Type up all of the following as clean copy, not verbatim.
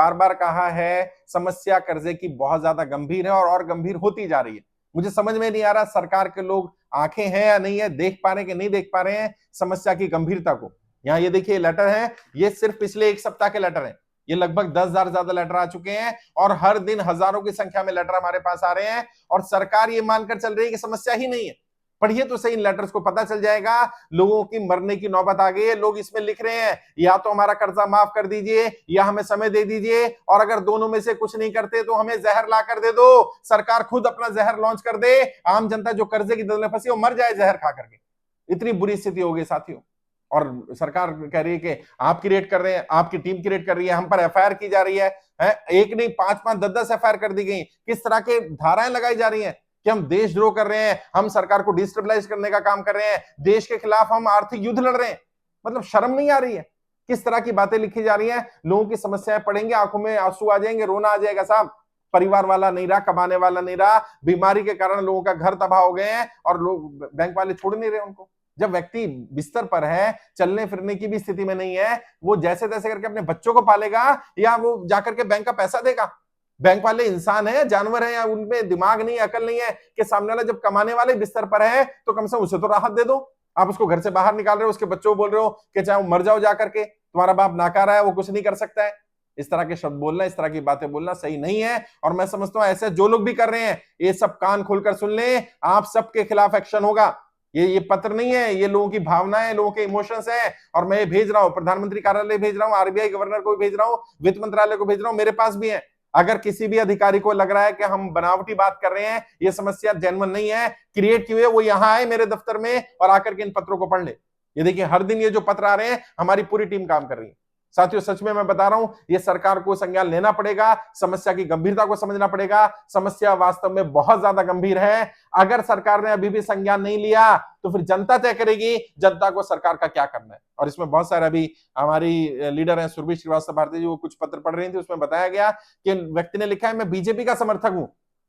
बार बार कहा है समस्या कर्जे की बहुत ज्यादा गंभीर है और गंभीर होती जा रही है। मुझे समझ में नहीं आ रहा सरकार के लोग आंखें हैं या नहीं है, देख पा रहे हैं कि नहीं देख पा रहे हैं समस्या की गंभीरता को। यहाँ ये देखिए लेटर है, ये सिर्फ पिछले एक सप्ताह के लेटर हैं। ये लगभग 10,000 ज्यादा लेटर आ चुके हैं और हर दिन हजारों की संख्या में लेटर हमारे पास आ रहे हैं और सरकार ये मानकर चल रही है कि समस्या ही नहीं है। पढ़िए तो सही इन लेटर्स को, पता चल जाएगा लोगों की मरने की नौबत आ गई है। लोग इसमें लिख रहे हैं या तो हमारा कर्जा माफ कर दीजिए या हमें समय दे दीजिए, और अगर दोनों में से कुछ नहीं करते तो हमें जहर ला कर दे दो। सरकार खुद अपना जहर लॉन्च कर दे, आम जनता जो कर्जे की दलदल में फंसी वो मर जाए जहर खा करके। इतनी बुरी स्थिति हो गई साथियों। और सरकार कह रही है कि आप क्रिएट कर रहे हैं, आपकी टीम क्रिएट कर रही है, हम पर एफआईआर की जा रही है। एक नहीं 5-5, 10-10 एफआईआर कर दी गई। किस तरह के धाराएं लगाई जा रही हैं कि हम देशद्रोह कर रहे हैं, हम सरकार को डिस्टेबलाइज करने का काम कर रहे हैं, देश के खिलाफ हम आर्थिक युद्ध लड़ रहे हैं। मतलब शर्म नहीं आ रही है? किस तरह की बातें लिखी जा रही हैं। लोगों की समस्याएं पढ़ेंगे, आंखों में आंसू आ जाएंगे, रोना आ जाएगा साहब। परिवार वाला नहीं रहा, कमाने वाला नहीं रहा, बीमारी के कारण लोगों का घर तबाह हो गए हैं और लोग बैंक वाले छोड़ नहीं रहे उनको। जब व्यक्ति बिस्तर पर है, चलने फिरने की भी स्थिति में नहीं है, वो जैसे तैसे करके अपने बच्चों को पालेगा या वो जाकर के बैंक का पैसा देगा? बैंक वाले इंसान है, जानवर है, या उनमें दिमाग नहीं, अकल नहीं है कि सामने वाला जब कमाने वाले बिस्तर पर है तो कम से कम उसे तो राहत दे दो। आप उसको घर से बाहर निकाल रहे हो, उसके बच्चों को बोल रहे हो कि चाहे वो मर जाओ जाकर के, तुम्हारा बाप नाकारा है, वो कुछ नहीं कर सकता है। इस तरह के शब्द बोलना, इस तरह की बातें बोलना सही नहीं है। और मैं समझता हूं ऐसे जो लोग भी कर रहे हैं ये सब कान खोलकर सुन लें, आप सबके खिलाफ एक्शन होगा। ये पत्र नहीं है, ये लोगों की भावनाएं, लोगों के इमोशंस है। और मैं ये भेज रहा हूं, प्रधानमंत्री कार्यालय भेज रहा हूं, आरबीआई गवर्नर को भेज रहा हूं, वित्त मंत्रालय को भेज रहा हूं, मेरे पास भी है। अगर किसी भी अधिकारी को लग रहा है कि हम बनावटी बात कर रहे हैं, ये समस्या जेन्युइन नहीं है, क्रिएट की हुई है, वो यहां आए मेरे दफ्तर में और आकर के इन पत्रों को पढ़ ले। ये देखिए हर दिन ये जो पत्र आ रहे हैं, हमारी पूरी टीम काम कर रही है। साथियों सच में मैं बता रहा हूं, ये सरकार को संज्ञान लेना पड़ेगा, समस्या की गंभीरता को समझना पड़ेगा। समस्या वास्तव में बहुत ज्यादा गंभीर है। अगर सरकार ने अभी भी संज्ञान नहीं लिया तो फिर जनता तय करेगी जनता को सरकार का क्या करना है। और इसमें बहुत सारे अभी हमारी लीडर हैं सुरभि श्रीवास्तव भारती जी, वो कुछ पत्र पढ़ रही थी, उसमें बताया गया कि व्यक्ति ने लिखा है मैं बीजेपी का समर्थक हूं,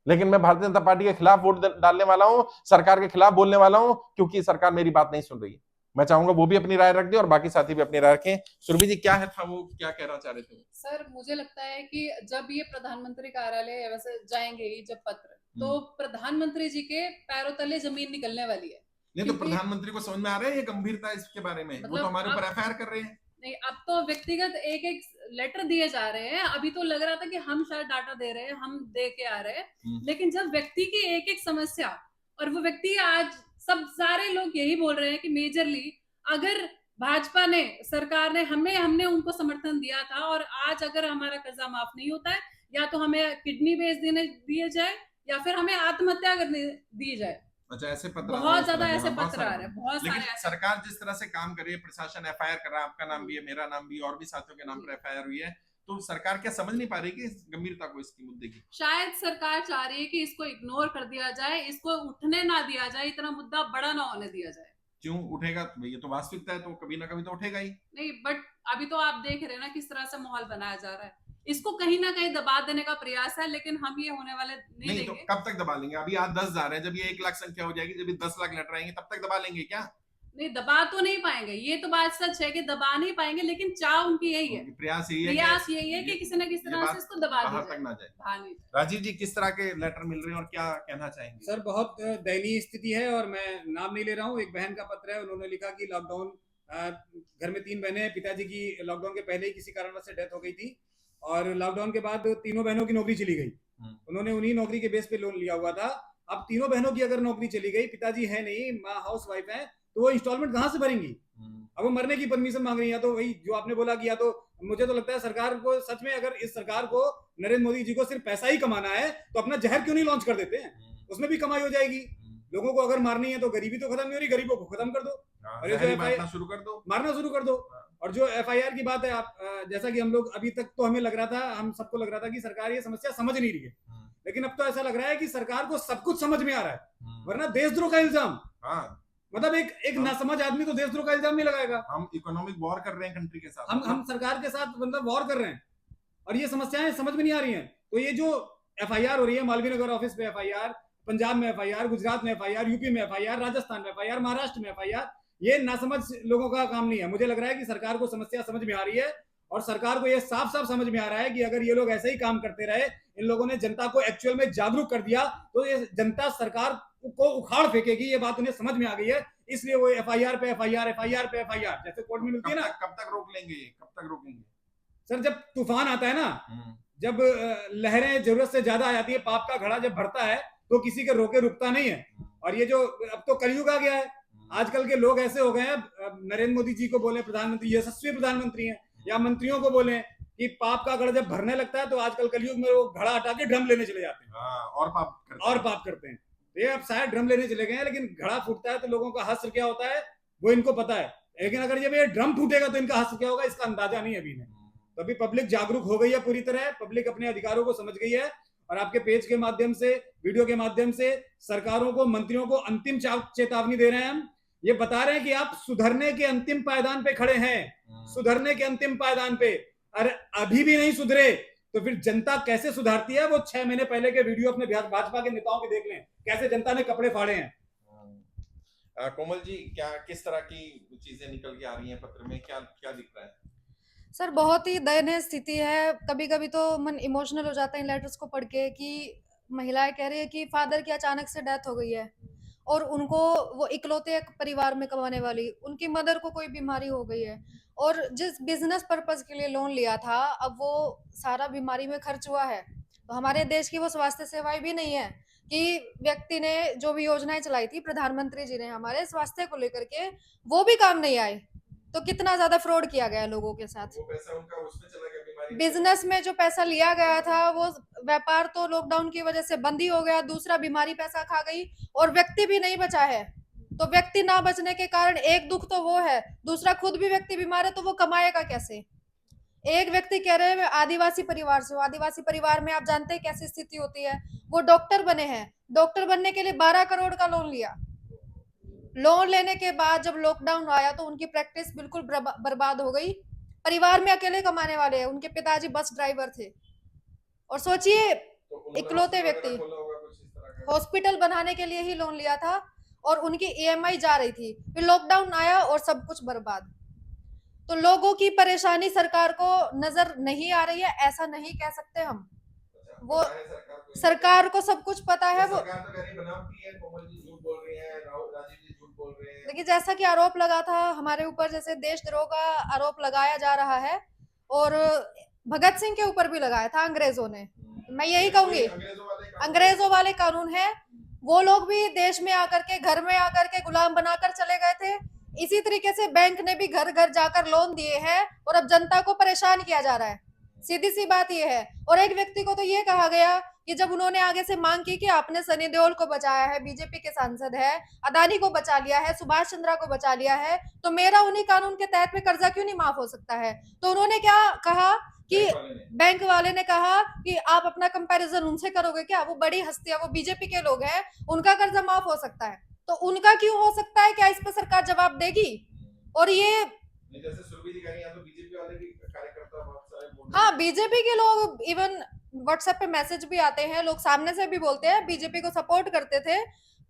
लेकिन मैं भारतीय जनता पार्टी के खिलाफ वोट डालने वाला हूं, सरकार के खिलाफ बोलने वाला हूं, क्योंकि सरकार मेरी बात नहीं सुन रही है। मैं चाहूंगा वो भी अपनी राय रख दे और बाकी साथी भी अपनी राय रखें। सुरभि जी क्या है था वो, क्या कहना चाह रहे थे? सर मुझे लगता है कि जब ये प्रधानमंत्री कार्यालय वैसे जाएंगे ही जब पत्र, तो प्रधानमंत्री जी के पैरों तले जमीन निकलने वाली है। नहीं तो प्रधानमंत्री को समझ में आ रहा है ये गंभीरता इसके बारे में? वो तो हमारे ऊपर एफआईआर कर रहे हैं। नहीं, अब तो व्यक्तिगत एक एक लेटर दिए जा रहे हैं। अभी तो लग रहा था कि हम शायद डाटा दे रहे हैं, हम दे के आ रहे हैं, लेकिन जब व्यक्ति की एक एक समस्या, और वो व्यक्ति आज सब सारे लोग यही बोल रहे हैं कि मेजरली अगर भाजपा ने, सरकार ने, हमने उनको समर्थन दिया था, और आज अगर हमारा कर्जा माफ नहीं होता है, या तो हमें किडनी बेच देने दिए जाए या फिर हमें आत्महत्या करने दी जाए। अच्छा, ऐसे पत्र बहुत ज्यादा ऐसे पत्र आ रहे हैं, बहुत लेकिन सारे। सरकार जिस तरह से काम कर रही है, प्रशासन एफआईआर कर रहा है, आपका नाम भी है, मेरा नाम भी है, और भी साथियों के नाम पर एफआईआर हुई है, तो सरकार क्या समझ नहीं पा रही कि गंभीरता को इसकी मुद्दे की? शायद सरकार चाह रही है कि इसको इग्नोर कर दिया जाए, इसको उठने ना दिया जाए, इतना मुद्दा बड़ा ना होने दिया जाए। क्यों उठेगा? ये तो वास्तविकता है, तो कभी ना कभी तो उठेगा ही। नहीं, बट अभी तो आप देख रहे हैं ना किस तरह से माहौल बनाया जा रहा है। इसको कहीं ना कहीं दबा देने का प्रयास है, लेकिन हम ये होने वाले नहीं देंगे। तो कब तक दबा लेंगे? अभी आज 10 जा रहे हैं, जब ये 1 लाख संख्या हो जाएगी, जब ये 10 लाख लेटर आएंगे, तब तक दबा लेंगे क्या? नहीं, दबा तो नहीं पाएंगे, ये तो बात सच है कि दबा नहीं पाएंगे, लेकिन चाह उनकी यही है, प्रयास यही है कि किसी न किसी तरह से इसको दबा बाहर तक ना जाए। जाए। राजीव जी किस तरह के लेटर मिल रहे हैं और क्या कहना चाहेंगे? सर बहुत दयनीय स्थिति है, और मैं नाम नहीं ले रहा हूँ। एक बहन का पत्र है, उन्होंने लिखा कि लॉकडाउन, घर में 3 बहनें हैं, पिताजी की लॉकडाउन के पहले ही किसी कारणवश से डेथ हो गई थी, और लॉकडाउन के बाद तीनों बहनों की नौकरी चली गई। उन्होंने उन्हीं नौकरी के बेस पे लोन लिया हुआ था। अब तीनों बहनों की अगर नौकरी चली गई, पिताजी है नहीं, माँ हाउस वाइफ है, तो वो इंस्टॉलमेंट कहाँ से भरेंगी? अब वो मरने की परमिशन मांग रही है। तो वही जो आपने बोला कि या तो, मुझे तो लगता है सरकार को सच में, अगर इस सरकार को, नरेंद्र मोदी जी को सिर्फ पैसा ही कमाना है, तो अपना जहर क्यों नहीं लॉन्च कर देते हैं? उसमें भी कमाई हो जाएगी। लोगों को अगर मारनी है तो गरीबी तो खत्म नहीं हो रही, गरीबों को खत्म कर दो, और ये जो मारना शुरू कर दो। और जो एफआईआर की बात है, आप जैसा कि हम लोग, अभी तक तो हमें लग रहा था, हम सबको लग रहा था कि सरकार ये समस्या समझ नहीं रही है, लेकिन अब तो ऐसा लग रहा है कि सरकार को सब कुछ समझ में आ रहा है। वरना देशद्रोह का इल्जाम, मतलब एक नासमझ आदमी तो देशद्रोह का इल्जाम नहीं लगाएगा। हम इकोनॉमिक वॉर कर रहे हैं कंट्री के साथ, हम सरकार के साथ मतलब वॉर कर रहे हैं, और ये समस्याएं समझ में नहीं आ रही हैं। तो ये जो एफआईआर हो रही है, मालवीय नगर ऑफिस पे एफआईआर, पंजाब में एफआईआर, गुजरात में एफआईआर, यूपी में एफआईआर, राजस्थान में एफआईआर, महाराष्ट्र में एफआईआर, ये नासमझ लोगों का काम नहीं है। मुझे लग रहा है कि सरकार को समस्या समझ में आ रही है, और सरकार को यह साफ साफ समझ में आ रहा है कि अगर ये लोग ऐसे ही काम करते रहे, इन लोगों ने जनता को एक्चुअल में जागरूक कर दिया, तो ये जनता सरकार को उखाड़ फेंकेगी। ये बात उन्हें समझ में आ गई है, इसलिए वो एफआईआर पे एफआईआर, एफआईआर पे एफआईआर, जैसे कोर्ट में मिलती है ना। कब तक रोक लेंगे, कब तक रोकेंगे सर? जब तूफान आता है ना, जब लहरें जरूरत से ज्यादा आ जाती है, पाप का घड़ा जब भरता है, तो किसी के रोके रुकता नहीं है। और ये जो अब तो कलयुग आ गया है, आजकल के लोग ऐसे हो गए हैं, नरेंद्र मोदी जी को बोले प्रधानमंत्री, यशस्वी प्रधानमंत्री हैं, या मंत्रियों को बोले कि पाप का घड़ा जब भरने लगता है, तो आजकल कलयुग में वो घड़ा हटा के ड्रम लेने चले जाते हैं। और पाप करते हैं। ये अब शायद ड्रम लेने चले गए हैं, लेकिन घड़ा फूटता है तो लोगों का हश्र क्या होता है वो इनको पता है, लेकिन अगर जब ये ड्रम फूटेगा तो इनका हश्र क्या होगा, इसका अंदाजा नहीं अभी है। तो अभी पब्लिक जागरूक हो गई है पूरी तरह, पब्लिक अपने अधिकारों को समझ गई है, और आपके पेज के माध्यम से, वीडियो के माध्यम से सरकारों को, मंत्रियों को अंतिम चेतावनी दे रहे हैं। हम ये बता रहे हैं कि आप सुधरने के अंतिम पायदान पे खड़े हैं, सुधरने के अंतिम पायदान पे। अरे अभी भी नहीं सुधरे तो फिर जनता कैसे सुधारती है? वो 6 महीने पहले के वीडियो अपने भाजपा के नेताओं के देख लें, कैसे जनता ने कपड़े फाड़े हैं। कोमल जी, क्या किस तरह की चीजें निकल के आ रही हैं पत्र में, क्या क्या दिख रहा है? सर बहुत ही दयनीय स्थिति है। कभी कभी तो मन इमोशनल हो जाता है इन लेटर्स को पढ़ के, कि महिलाएं कह रही है कि फादर की अचानक से डेथ हो गई है, और उनको, वो इकलौते एक परिवार में कमाने वाली, उनकी मदर को कोई बीमारी हो गई है, और जिस बिजनेस पर्पज के लिए लोन लिया था, अब वो सारा बीमारी में खर्च हुआ है। तो हमारे देश की वो स्वास्थ्य सेवाएं भी नहीं है कि व्यक्ति ने जो भी योजनाएं चलाई थी प्रधानमंत्री जी ने हमारे स्वास्थ्य को लेकर के, वो भी काम नहीं आए। तो कितना ज्यादा फ्रॉड किया गया लोगों के साथ। वो पैसा उनका उसमें चला गया, बीमारी बिजनेस में जो पैसा लिया गया था, वो व्यापार तो लॉकडाउन की वजह से बंद ही हो गया, दूसरा बीमारी पैसा खा गई, और व्यक्ति भी नहीं बचा है। तो व्यक्ति ना बचने के कारण एक दुख तो वो है, दूसरा खुद भी व्यक्ति बीमार है, तो वो कमाएगा कैसे? एक व्यक्ति कह रहे हैं मैं आदिवासी परिवार से हूँ। आदिवासी परिवार में आप जानते हैं कैसी स्थिति होती है। वो डॉक्टर बने हैं, डॉक्टर बनने के लिए 12 करोड़ का लोन लिया। लोन लेने के बाद जब लॉकडाउन आया तो उनकी प्रैक्टिस बिल्कुल बर्बाद हो गई। परिवार में अकेले कमाने वाले हैं, उनके पिताजी बस ड्राइवर थे, और सोचिए इकलौते व्यक्ति, हॉस्पिटल बनाने के लिए ही लोन लिया था, और उनकी ईएमआई जा रही थी, फिर लॉकडाउन आया और सब कुछ बर्बाद। तो लोगों की परेशानी सरकार को नजर नहीं आ रही है, ऐसा नहीं कह सकते हम। वो सरकार को सब कुछ पता है। वो देखिए, जैसा कि आरोप लगा था हमारे ऊपर, जैसे देशद्रोह का आरोप लगाया जा रहा है, और भगत सिंह के ऊपर भी लगाया था अंग्रेजों ने। मैं यही कहूंगी, अंग्रेजों वाले कानून है। वो लोग भी देश में आकर के, घर में आकर के गुलाम बनाकर चले गए थे। इसी तरीके से बैंक ने भी घर घर जाकर लोन दिए हैं, और अब जनता को परेशान किया जा रहा है। सीधी सी बात यह है। और एक व्यक्ति को तो ये कहा गया कि जब उन्होंने आगे से मांग की कि आपने सनी देओल को बचाया है, बीजेपी के सांसद है, अदानी को बचा लिया है, सुभाष चंद्रा को बचा लिया है, तो मेरा उन्हीं कानून के तहत में कर्जा क्यों नहीं माफ हो सकता है? तो उन्होंने क्या कहा कि बैंक वाले ने कहा कि आप अपना कंपैरिजन उनसे करोगे क्या? वो बड़ी हस्तियां, वो बीजेपी के लोग हैं, उनका कर्जा माफ हो सकता है, तो उनका क्यों हो सकता है? क्या इस पर सरकार जवाब देगी? और ये जैसे सुरभि जी कह रही हैं, तो बीजेपी वाले भी कार्यकर्ता बहुत सारे हाँ, बीजेपी के लोग इवन व्हाट्सएप पे मैसेज भी आते हैं, लोग सामने से भी बोलते हैं बीजेपी को सपोर्ट करते थे,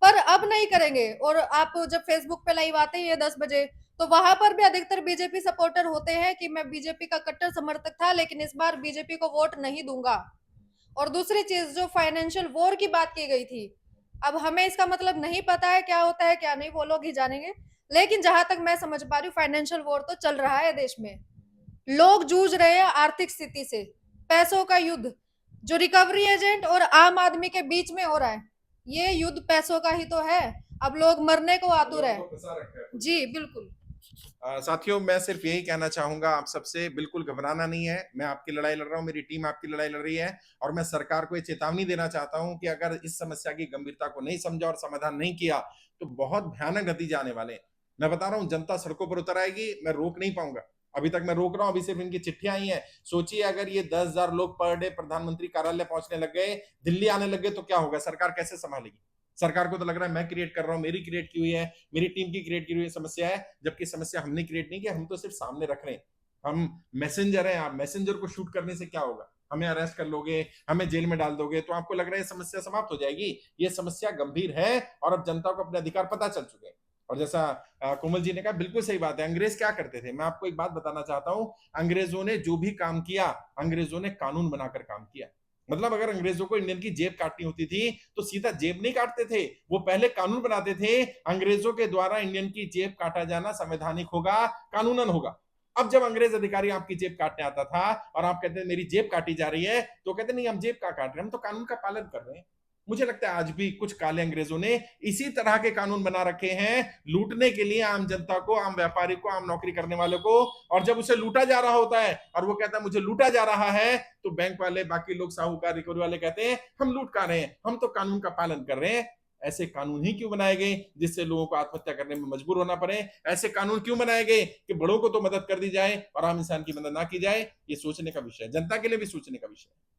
पर अब नहीं करेंगे। और आप जब फेसबुक पे लाइव आते हैं 10 बजे, तो वहां पर भी अधिकतर बीजेपी सपोर्टर होते हैं कि मैं बीजेपी का कट्टर समर्थक था, लेकिन इस बार बीजेपी को वोट नहीं दूंगा। और दूसरी चीज, जो फाइनेंशियल वॉर की बात की गई थी, अब हमें इसका मतलब नहीं पता है क्या होता है क्या नहीं, वो लोग ही जानेंगे। लेकिन जहां तक मैं समझ पा रही हूँ, फाइनेंशियल वॉर तो चल रहा है देश में। लोग जूझ रहे हैं आर्थिक स्थिति से, पैसों का युद्ध जो रिकवरी एजेंट और आम आदमी के बीच में हो रहा है, ये युद्ध पैसों का ही तो है। अब लोग मरने को आतुर है। जी बिल्कुल। साथियों, मैं सिर्फ यही कहना चाहूंगा आप सबसे, बिल्कुल घबराना नहीं है। मैं आपकी लड़ाई लड़ रहा हूं, मेरी टीम आपकी लड़ाई लड़ रही है, और मैं सरकार को ये चेतावनी देना चाहता हूं कि अगर इस समस्या की गंभीरता को नहीं समझा और समाधान नहीं किया तो बहुत भयानक नतीजे आने वाले हैं। मैं बता रहा हूं, जनता सड़कों पर उतर आएगी, मैं रोक नहीं पाऊंगा। अभी तक मैं रोक रहा हूं, अभी सिर्फ इनकी चिट्ठियां आई हैं। सोचिए अगर ये 10,000 लोग पर डे प्रधानमंत्री कार्यालय पहुंचने लग गए, दिल्ली आने लग गए, तो क्या होगा? सरकार कैसे संभालेगी? सरकार को तो लग रहा है मैं क्रिएट कर रहा हूं, मेरी क्रिएट की हुई है, मेरी टीम की क्रिएट की हुई समस्या है, जबकि समस्या हमने क्रिएट नहीं की, हम तो सिर्फ सामने रख रहे हैं। हम मैसेंजर हैं। आप मैसेंजर को शूट करने से क्या होगा? हमें अरेस्ट कर लोगे, हमें जेल में डाल दोगे, तो आपको लग रहा है समस्या समाप्त हो जाएगी? ये समस्या गंभीर है, और अब जनता को अपने अधिकार पता चल चुके हैं, और जैसा कोमल जी ने कहा, बिल्कुल सही बात है। अंग्रेज क्या करते थे, मैं आपको एक बात बताना चाहता हूं, अंग्रेजों ने जो भी काम किया, अंग्रेजों ने कानून बनाकर काम किया। मतलब अगर अंग्रेजों को इंडियन की जेब काटनी होती थी तो सीधा जेब नहीं काटते थे, वो पहले कानून बनाते थे, अंग्रेजों के द्वारा इंडियन की जेब काटा जाना संवैधानिक होगा, कानूनन होगा। अब जब अंग्रेज अधिकारी आपकी जेब काटने आता था और आप कहते हैं मेरी जेब काटी जा रही है, तो कहते नहीं हम जेब का काट रहे हैं, हम तो कानून का पालन कर रहे हैं। मुझे लगता है आज भी कुछ काले अंग्रेजों ने इसी तरह के कानून बना रखे हैं लूटने के लिए आम जनता को, आम व्यापारी को, आम नौकरी करने वालों को। और जब उसे लूटा जा रहा होता है और वो कहता है मुझे लूटा जा रहा है, तो बैंक वाले, बाकी लोग, साहूकार, रिकवरी वाले कहते हैं हम लूट का रहे हैं, हम तो कानून का पालन कर रहे हैं। ऐसे कानून ही क्यों बनाए गए जिससे लोगों को आत्महत्या करने में मजबूर होना पड़े? ऐसे कानून क्यों बनाए गए कि बड़ों को तो मदद कर दी जाए और आम इंसान की मदद ना की जाए? ये सोचने का विषय है, जनता के लिए भी सोचने का विषय है।